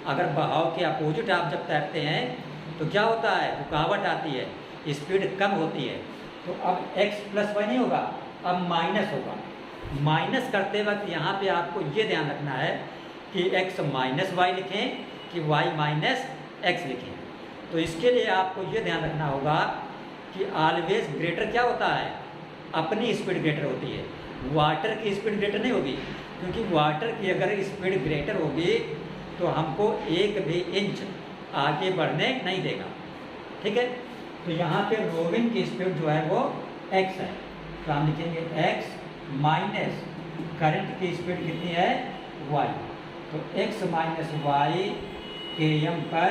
अगर बहाव के अपोजिट आप जब तैरते हैं तो क्या होता है, रुकावट आती है, स्पीड कम होती है। तो अब x प्लस वाई नहीं होगा, अब माइनस होगा। माइनस करते वक्त यहाँ पे आपको ये ध्यान रखना है कि x माइनस वाई लिखें कि y माइनस एक्स लिखें। तो इसके लिए आपको ये ध्यान रखना होगा कि ऑलवेज ग्रेटर क्या होता है, अपनी स्पीड ग्रेटर होती है, वाटर की स्पीड ग्रेटर नहीं होगी। क्योंकि वाटर की अगर स्पीड ग्रेटर होगी तो हमको एक भी इंच आगे बढ़ने नहीं देगा। ठीक है, तो यहाँ पे रोविंग की स्पीड जो है वो x है, तो हम लिखेंगे x माइनस करंट की स्पीड कितनी है, y। तो x माइनस वाई के एम पर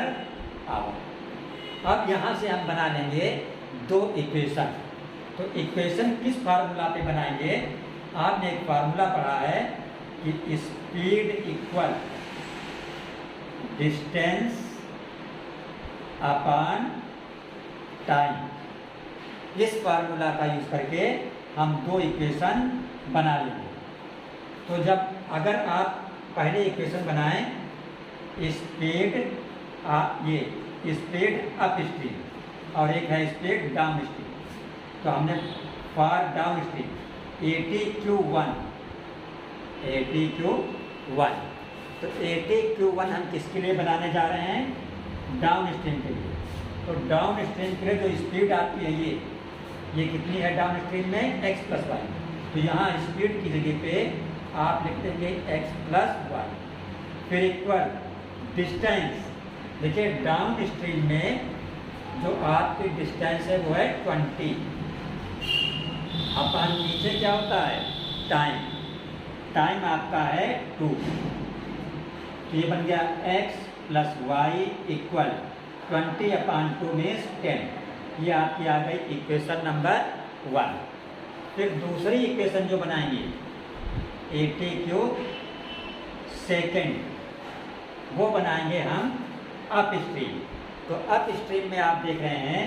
आवर। अब यहाँ से हम बना लेंगे दो इक्वेशन। तो इक्वेशन किस फार्मूला पे बनाएंगे, आपने एक फार्मूला पढ़ा है कि speed equal distance upon time. इस फार्मूला का यूज करके हम दो इक्वेशन बना लेंगे। तो जब अगर आप पहले इक्वेशन बनाएं, स्पीड ये स्पीड अप स्ट्रीम और एक है स्पीड डाउन स्ट्रीम, तो हमने फॉर डाउन स्ट्रीम ATQ1, तो ATQ1 हम किसके लिए बनाने जा रहे हैं, डाउन स्ट्रीम के लिए। तो डाउन स्ट्रीम के लिए जो स्पीड आती है ये कितनी है डाउन स्ट्रीम में, x प्लस वाई। तो यहाँ स्पीड की जगह पे आप लिख देंगे x प्लस वाई। फिर इक्वल डिस्टेंस, देखिए डाउन स्ट्रीम में जो आपकी डिस्टेंस है वो है 20, अपन नीचे क्या होता है, टाइम। टाइम आपका है 2। तो ये बन गया x plus Y equal 20/2 means 10। ये आपकी आ गई इक्वेशन नंबर 1। फिर दूसरी इक्वेशन जो बनाएंगे ATQ सेकेंड, वो बनाएंगे हम अप स्ट्रीम। तो अप स्ट्रीम में आप देख रहे हैं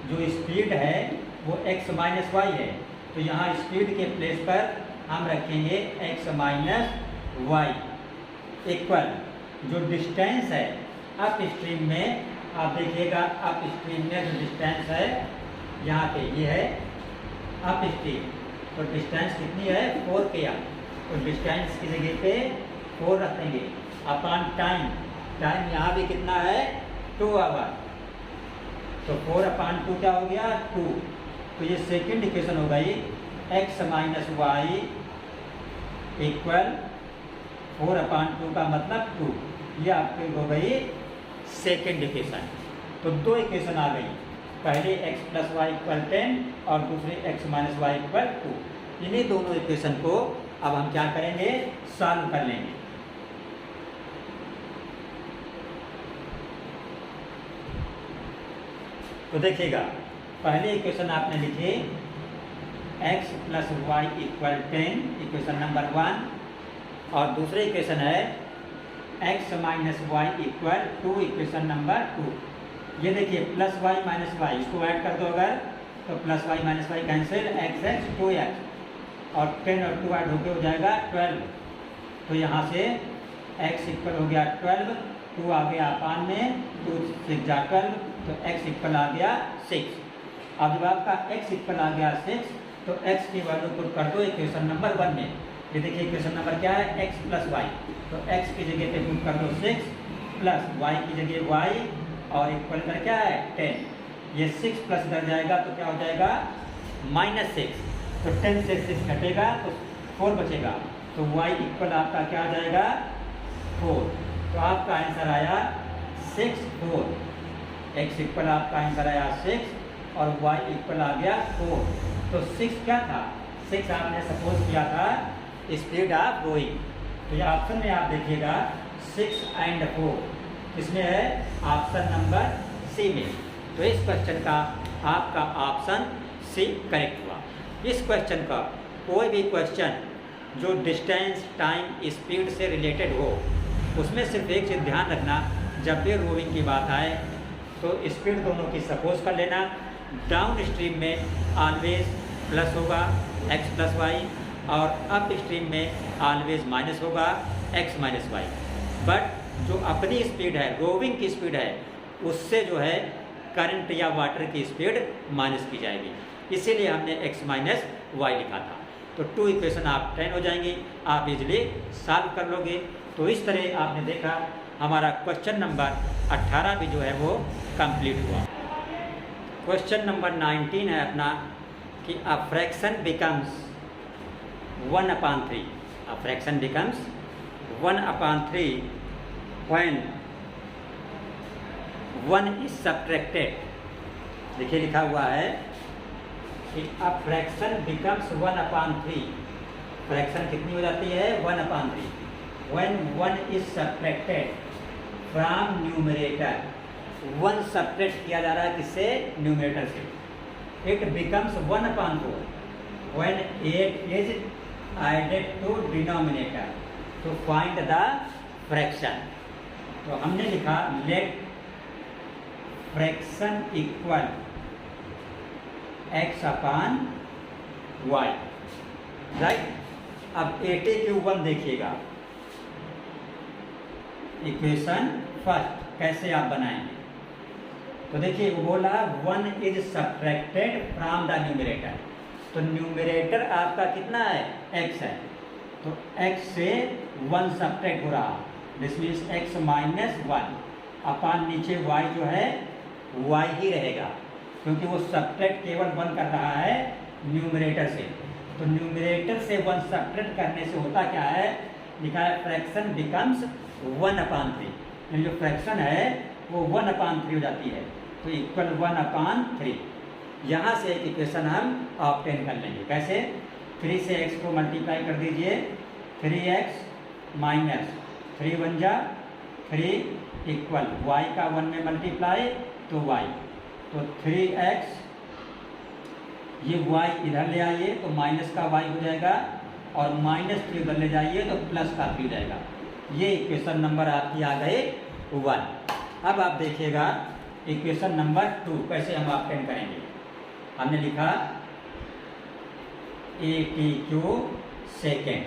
जो स्पीड है वो x माइनस वाई है, तो यहाँ स्पीड के प्लेस पर हम रखेंगे x माइनस वाई इक्वल जो डिस्टेंस है अप स्ट्रीम में। आप देखिएगा अप स्ट्रीम में जो डिस्टेंस है यहाँ पे ये है अप स्ट्रीम, तो डिस्टेंस कितनी है 4 km। तो डिस्टेंस की जगह पे 4 रखेंगे अपॉन टाइम। टाइम यहाँ भी कितना है 2 आवर, तो 4/2 क्या हो गया 2। तो ये सेकंड इक्वेशन हो गई x माइनस वाई इक्वल 4/2 का मतलब 2। ये आपकी हो गई सेकेंड इक्वेशन। तो दो इक्वेशन आ गई, पहले x प्लस वाई इक्वल 10 और दूसरी x माइनस वाई इक्वल 2। इन्हीं दोनों इक्वेशन को अब हम क्या करेंगे, सॉल्व कर लेंगे। तो देखिएगा पहले इक्वेशन आपने लिखी x plus Y equal 10, equation number 1, और दूसरी इक्वेशन है x minus Y equal 2, equation number 2। ये देखिए प्लस वाई माइनस वाई, इसको ऐड कर दो अगर, तो plus Y minus Y cancel, x 2x और 10 और 2 ऐड होकर हो जाएगा 12। तो यहाँ से x इक्वल हो गया 12, 2 आ गया अपान में, 2 6 जा 12, तो x इक्वल आ गया 6। अब जब आपका x इक्वल आ गया 6, तो x की वैल्यू पुट कर दो इक्वेशन नंबर 1 में। ये देखिए इक्वेशन नंबर क्या है, x प्लस वाई, तो x की जगह पे पुट कर दो 6 प्लस y की जगह y और इक्वल कर क्या है 10। ये 6 प्लस इधर जाएगा तो क्या हो जाएगा -6, तो 10 से 6 घटेगा तो 4 बचेगा, तो y इक्वल आपका क्या आ जाएगा 4। तो आपका आंसर आया 6 4, x इक्वल आपका आंसर आया 6 और y इक्वल आ गया 4। तो 6 क्या था, 6 आपने सपोज किया था स्पीड ऑफ गोइंग। तो ये ऑप्शन में आप देखिएगा 6 एंड 4 इसमें है ऑप्शन नंबर सी में। तो इस क्वेश्चन का आपका ऑप्शन सी करेक्ट हुआ। इस क्वेश्चन का कोई भी क्वेश्चन जो डिस्टेंस टाइम स्पीड से रिलेटेड हो उसमें सिर्फ एक चीज़ ध्यान रखना, जब भी रोविंग की बात आए तो स्पीड दोनों की सपोज कर लेना। डाउन स्ट्रीम में ऑलवेज प्लस होगा x प्लस वाई और अप स्ट्रीम में ऑलवेज माइनस होगा x माइनस वाई। बट जो अपनी स्पीड है, रोविंग की स्पीड है, उससे जो है करंट या वाटर की स्पीड माइनस की जाएगी, इसीलिए हमने x माइनस वाई लिखा था। तो 2 इक्वेशन आप 10 हो जाएंगी, आप इजली सॉल्व कर लोगे। तो इस तरह आपने देखा हमारा क्वेश्चन नंबर 18 भी जो है वो कंप्लीट हुआ। क्वेश्चन नंबर 19 है अपना कि a fraction becomes 1/3। A fraction becomes 1/3 when 1 is subtracted. देखिए लिखा हुआ है कि अ फ्रैक्शन बिकम्स 1/3। फ्रैक्शन कितनी हो जाती है 1/3 when 1 is subtracted from numerator. 1 subtract किया जा रहा है किससे, न्यूमरेटर से। It becomes 1/4 when 8 is added to denominator to find the fraction. तो हमने लिखा late fraction equal x/y, right. अब 80³ देखिएगा, इक्वेशन फर्स्ट कैसे आप बनाएंगे। तो देखिए वो बोला 1 is subtracted from the numerator. तो न्यूमरेटर आपका कितना है x है, तो x से 1 सब्ट्रैक्ट हो रहा, दिस मीन्स x माइनस 1 अपान नीचे y जो है y ही रहेगा, क्योंकि वो सब्ट्रैक्ट केवल 1 कर रहा है न्यूमरेटर से। तो न्यूमरेटर से 1 सब्ट्रैक्ट करने से होता क्या है, लिखा है फ्रैक्शन बिकम्स 1/3। यानी जो फ्रैक्शन है वो 1/3 हो जाती है, तो इक्वल 1/3। यहाँ से एक इक्वेशन हम ऑब्टेन कर लेंगे, कैसे, 3 से x को मल्टीप्लाई कर दीजिए, 3x माइनस 3 1 जा 3 इक्वल y का 1 में मल्टीप्लाई तो y, तो 3x, ये y इधर ले आइए तो माइनस का y हो जाएगा और -3 इधर ले जाइए तो प्लस का 3 हो जाएगा। ये इक्वेशन नंबर आपकी आ गए 1। अब आप देखिएगा इक्वेशन नंबर 2 कैसे हम ऑब्टेन करेंगे। हमने लिखा AT³ सेकेंड,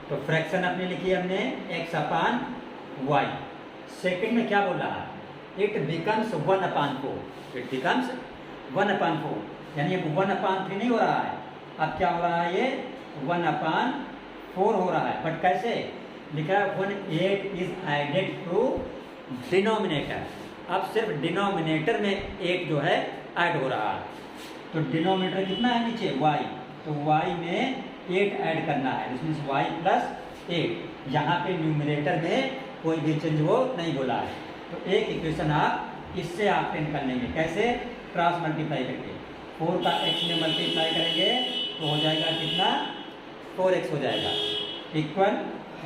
तो फ्रैक्शन अपने लिखी हमने x/y। सेकेंड में क्या बोल रहा है, इट बिकम्स 1/4। इट बिकम्स 1/4, यानी अब 1/3 नहीं हो रहा है, अब क्या हो रहा है, ये 1/4 हो रहा है। बट कैसे लिखा है, 1 8 इज एडेड टू डिनोमिनेटर। अब सिर्फ डिनोमिनेटर में 8 जो है ऐड हो रहा है, तो डिनोमिनेटर कितना है नीचे y, तो y में 8 ऐड करना है, दिस मीन्स y प्लस 8। यहाँ पे न्यूमरेटर में कोई भी चेंज वो नहीं बोला है। तो एक इक्वेशन आप इससे ऑब्टेन कर लेंगे, कैसे, क्रॉस मल्टीप्लाई करके 4 का x में मल्टीप्लाई करेंगे तो हो जाएगा कितना, 4x हो जाएगा, इक्वल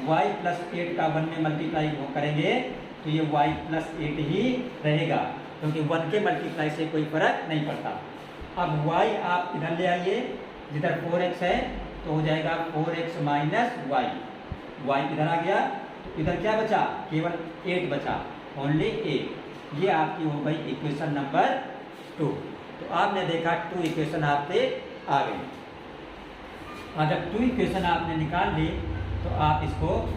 y प्लस 8 का 1 में मल्टीप्लाई करेंगे तो ये y प्लस 8 ही रहेगा, क्योंकि 1 के मल्टीप्लाई से कोई फर्क नहीं पड़ता। अब y आप इधर ले आइए, जिधर 4x है तो हो जाएगा 4x माइनस y, y इधर आ गया तो इधर क्या बचा, केवल 8 बचा, ओनली 8। ये आपकी हो गई इक्वेशन नंबर 2। तो आपने देखा 2 इक्वेशन आपके आ गई। अगर 2 इक्वेशन आपने निकाल ली तो आप इसको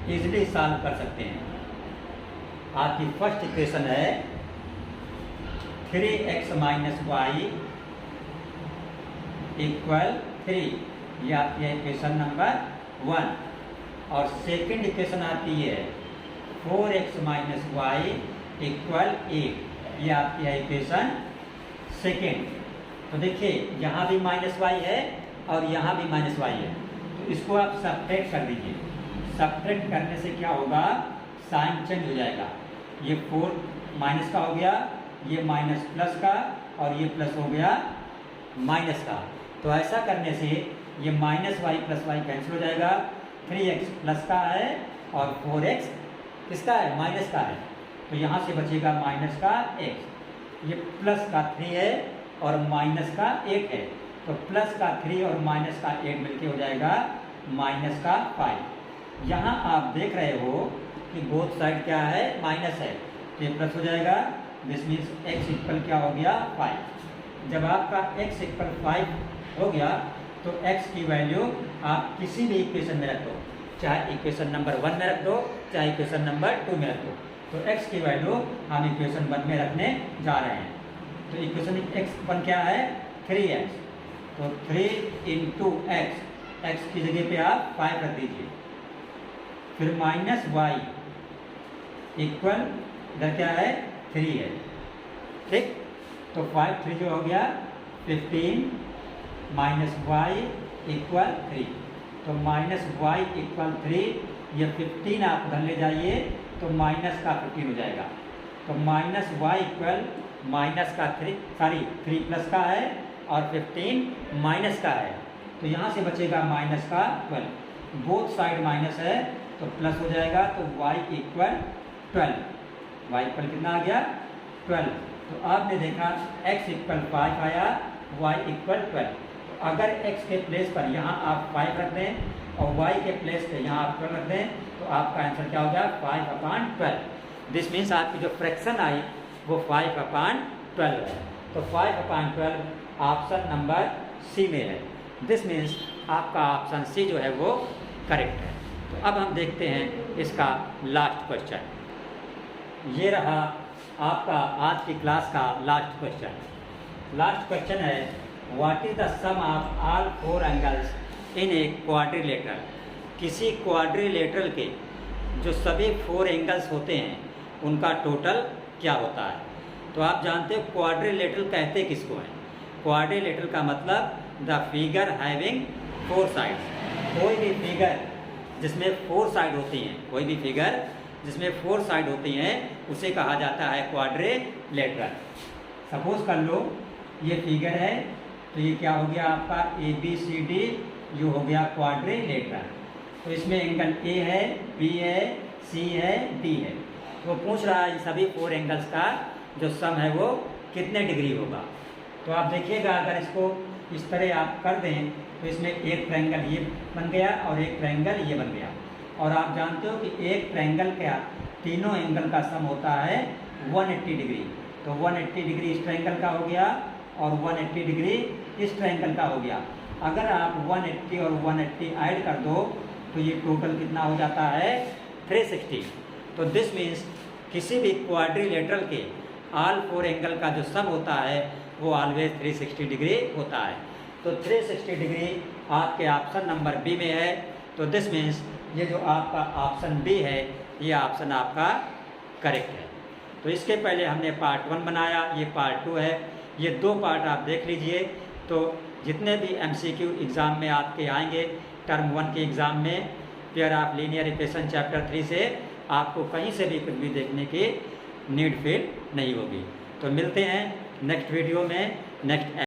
इजीली सॉल्व कर सकते हैं। आपकी फर्स्ट इक्वेशन है 3x माइनस वाई इक्वल 3, ये आपकी है इक्वेशन नंबर 1। और सेकंड इक्वेशन आती है 4x माइनस वाई इक्वल 8, ये आपकी है इक्वेशन सेकेंड। तो देखिए यहाँ भी माइनस वाई है और यहाँ भी माइनस वाई है, तो इसको आप सब्ट्रैक्ट कर दीजिए। सब्ट्रैक्ट करने से क्या होगा, साइन चेंज हो जाएगा। ये 4 माइनस का हो गया, ये माइनस प्लस का, और ये प्लस हो गया माइनस का। तो ऐसा करने से ये minus Y plus Y cancel हो जाएगा। 3x प्लस का है और 4x किसका है, माइनस का है। तो यहाँ से बचेगा माइनस का x। ये प्लस का 3 है और माइनस का 1 है, तो प्लस का 3 और माइनस का 1 मिलके हो जाएगा माइनस का 5। यहाँ आप देख रहे हो कि बोथ साइड क्या है, माइनस है, तो ये प्लस हो जाएगा। दिस मीन्स x इक्वल क्या हो गया, 5। जब आपका x इक्वल 5 हो गया तो x की वैल्यू आप किसी भी इक्वेशन में रख दो, चाहे इक्वेशन नंबर 1 में रख दो, चाहे इक्वेशन नंबर 2 में रख दो। तो x की वैल्यू हम इक्वेशन 1 में रखने जा रहे हैं। तो इक्वेशन x1 क्या है, 3x। तो 3 इंटू x की जगह पे आप 5 रख दीजिए। फिर माइनस वाई इक्वल इधर क्या है, 3 है, ठीक। तो 5 3 जो हो गया 15 माइनस वाई इक्वल 3। तो माइनस वाई इक्वल 3, ये 15 आप उधर ले जाइए तो माइनस का 15 हो जाएगा। तो माइनस वाई इक्वल माइनस का 3 प्लस का है और 15 माइनस का है। तो यहाँ से बचेगा माइनस का 12। बोथ साइड माइनस है तो प्लस हो जाएगा। तो y इक्वल 12, y इक्वल कितना आ गया, 12। तो आपने देखा x इक्वल 5 आया, y इक्वल 12। तो अगर x के प्लेस पर यहाँ आप 5 रख दें और y के प्लेस पे यहाँ आप 12 रख दें तो आपका आंसर क्या हो गया, 5/12। दिस मीन्स आपकी जो फ्रैक्शन आई वो 5/12 है। तो 5/12 ऑप्शन नंबर सी में है। दिस मीन्स आपका ऑप्शन सी जो है वो करेक्ट है। तो अब हम देखते हैं इसका लास्ट क्वेश्चन। ये रहा आपका आज की क्लास का लास्ट क्वेश्चन। लास्ट क्वेश्चन है, what is the sum of all 4 angles in a quadrilateral. किसी क्वाड्रिलेटरल के जो सभी 4 एंगल्स होते हैं उनका टोटल क्या होता है। तो आप जानते हो क्वाड्रिलेटरल कहते किसको हैं। क्वाड्रिलेटरल का मतलब द फिगर हैविंग 4 साइड्स। कोई भी फिगर जिसमें 4 साइड होती हैं, कोई भी फिगर जिसमें 4 साइड होती हैं उसे कहा जाता है क्वाड्रिलेटरल। सपोज कर लो ये फिगर है, तो ये क्या हो गया आपका ABCD, ये हो गया क्वाड्रिलेटरल। तो इसमें एंगल A है, B है, C है, D है। तो पूछ रहा है सभी 4 एंगल्स का जो सम है वो कितने डिग्री होगा। तो आप देखिएगा अगर इसको इस तरह आप कर दें तो इसमें एक ट्रायंगल ये बन गया और एक ट्रायंगल ये बन गया। और आप जानते हो कि एक ट्रायंगल का तीनों एंगल का सम होता है 180 डिग्री। तो 180 डिग्री इस ट्रायंगल का हो गया और 180 डिग्री इस ट्रायंगल का हो गया। अगर आप 180 और 180 ऐड कर दो तो ये टोटल कितना हो जाता है, 360। तो दिस मीन्स किसी भी क्वाड्रिलेटरल के ऑल 4 एंगल का जो सम होता है वो ऑलवेज 360 डिग्री होता है। तो 360 डिग्री आपके ऑप्शन नंबर बी में है। तो दिस मीन्स ये जो आपका ऑप्शन बी है ये ऑप्शन आपका करेक्ट है। तो इसके पहले हमने पार्ट 1 बनाया, ये पार्ट 2 है। ये 2 पार्ट आप देख लीजिए। तो जितने भी MCQ एग्ज़ाम में आपके आएंगे, टर्म 1 के एग्ज़ाम में pair of linear equation chapter 3 से आपको कहीं से भी कुछ भी देखने की नीड फील नहीं होगी। तो मिलते हैं नेक्स्ट वीडियो में नेक्स्ट